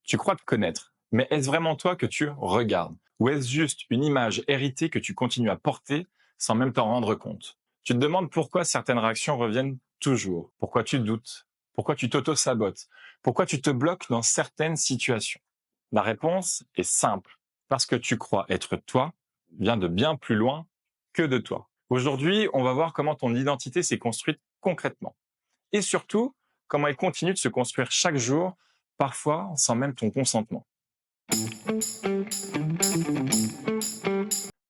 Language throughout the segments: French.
Tu crois te connaître, mais est-ce vraiment toi que tu regardes? Ou est-ce juste une image héritée que tu continues à porter sans même t'en rendre compte? Tu te demandes pourquoi certaines réactions reviennent toujours, pourquoi tu doutes, pourquoi tu t'auto-sabotes, pourquoi tu te bloques dans certaines situations. La réponse est simple, parce que tu crois être toi vient de bien plus loin que de toi. Aujourd'hui, on va voir comment ton identité s'est construite concrètement. Et surtout, comment elle continue de se construire chaque jour, parfois sans même ton consentement.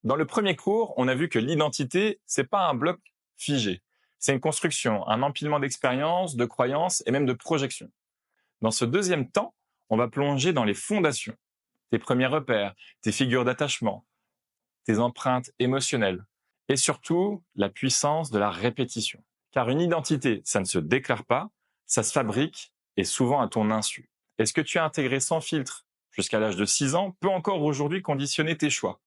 Dans le premier cours, on a vu que l'identité, c'est pas un bloc figé. C'est une construction, un empilement d'expériences, de croyances et même de projections. Dans ce deuxième temps, on va plonger dans les fondations, tes premiers repères, tes figures d'attachement, tes empreintes émotionnelles et surtout la puissance de la répétition. Car une identité, ça ne se déclare pas, ça se fabrique et souvent à ton insu. Et ce que tu as intégré sans filtre jusqu'à l'âge de 6 ans peut encore aujourd'hui conditionner tes choix.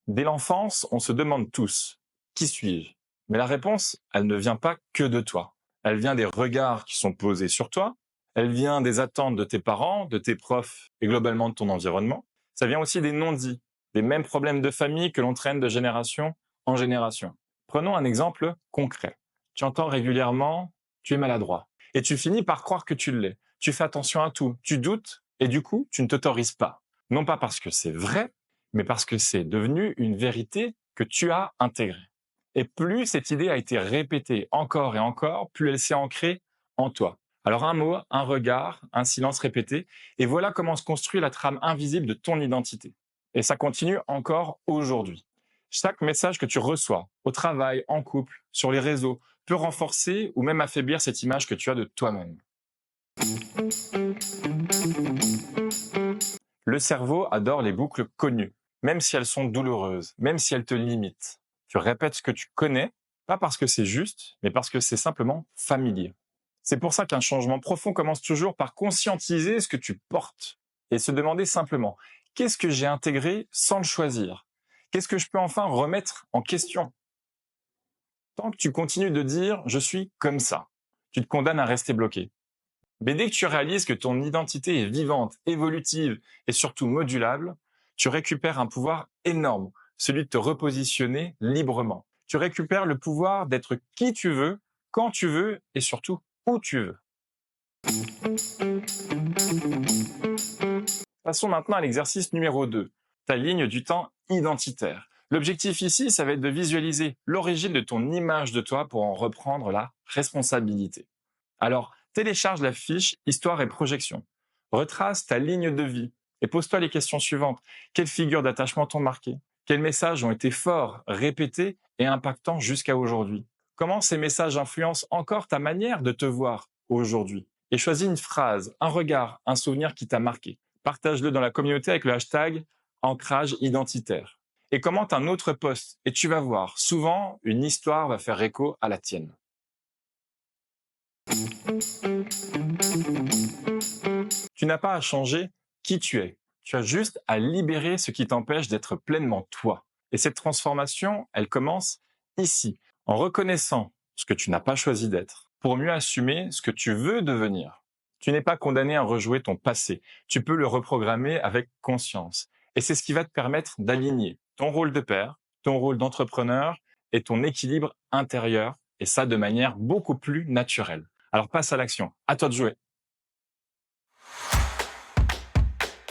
Dès l'enfance, on se demande tous, qui suis-je? Mais la réponse, elle ne vient pas que de toi. Elle vient des regards qui sont posés sur toi, elle vient des attentes de tes parents, de tes profs et globalement de ton environnement. Ça vient aussi des non-dits, des mêmes problèmes de famille que l'on traîne de génération en génération. Prenons un exemple concret. Tu entends régulièrement « tu es maladroit » et tu finis par croire que tu l'es. Tu fais attention à tout, tu doutes et du coup, tu ne t'autorises pas. Non pas parce que c'est vrai, mais parce que c'est devenu une vérité que tu as intégrée. Et plus cette idée a été répétée encore et encore, plus elle s'est ancrée en toi. Alors un mot, un regard, un silence répété, et voilà comment se construit la trame invisible de ton identité. Et ça continue encore aujourd'hui. Chaque message que tu reçois, au travail, en couple, sur les réseaux, peut renforcer ou même affaiblir cette image que tu as de toi-même. Le cerveau adore les boucles connues, même si elles sont douloureuses, même si elles te limitent. Tu répètes ce que tu connais, pas parce que c'est juste, mais parce que c'est simplement familier. C'est pour ça qu'un changement profond commence toujours par conscientiser ce que tu portes et se demander simplement qu'est-ce que j'ai intégré sans le choisir? Qu'est-ce que je peux enfin remettre en question? Tant que tu continues de dire je suis comme ça, tu te condamnes à rester bloqué. Mais dès que tu réalises que ton identité est vivante, évolutive et surtout modulable, tu récupères un pouvoir énorme, celui de te repositionner librement. Tu récupères le pouvoir d'être qui tu veux, quand tu veux et surtout où tu veux. Passons maintenant à l'exercice numéro 2, ta ligne du temps identitaire. L'objectif ici, ça va être de visualiser l'origine de ton image de toi pour en reprendre la responsabilité. Alors, télécharge la fiche Histoire et projection. Retrace ta ligne de vie et pose-toi les questions suivantes. Quelles figures d'attachement t'ont marqué? Quels messages ont été forts, répétés et impactants jusqu'à aujourd'hui? Comment ces messages influencent encore ta manière de te voir aujourd'hui? Et choisis une phrase, un regard, un souvenir qui t'a marqué. Partage-le dans la communauté avec le hashtag ancrage identitaire. Et commente un autre post et tu vas voir, souvent, une histoire va faire écho à la tienne. Tu n'as pas à changer qui tu es. Tu as juste à libérer ce qui t'empêche d'être pleinement toi. Et cette transformation, elle commence ici, en reconnaissant ce que tu n'as pas choisi d'être, pour mieux assumer ce que tu veux devenir. Tu n'es pas condamné à rejouer ton passé. Tu peux le reprogrammer avec conscience. Et c'est ce qui va te permettre d'aligner ton rôle de père, ton rôle d'entrepreneur et ton équilibre intérieur. Et ça de manière beaucoup plus naturelle. Alors passe à l'action. À toi de jouer.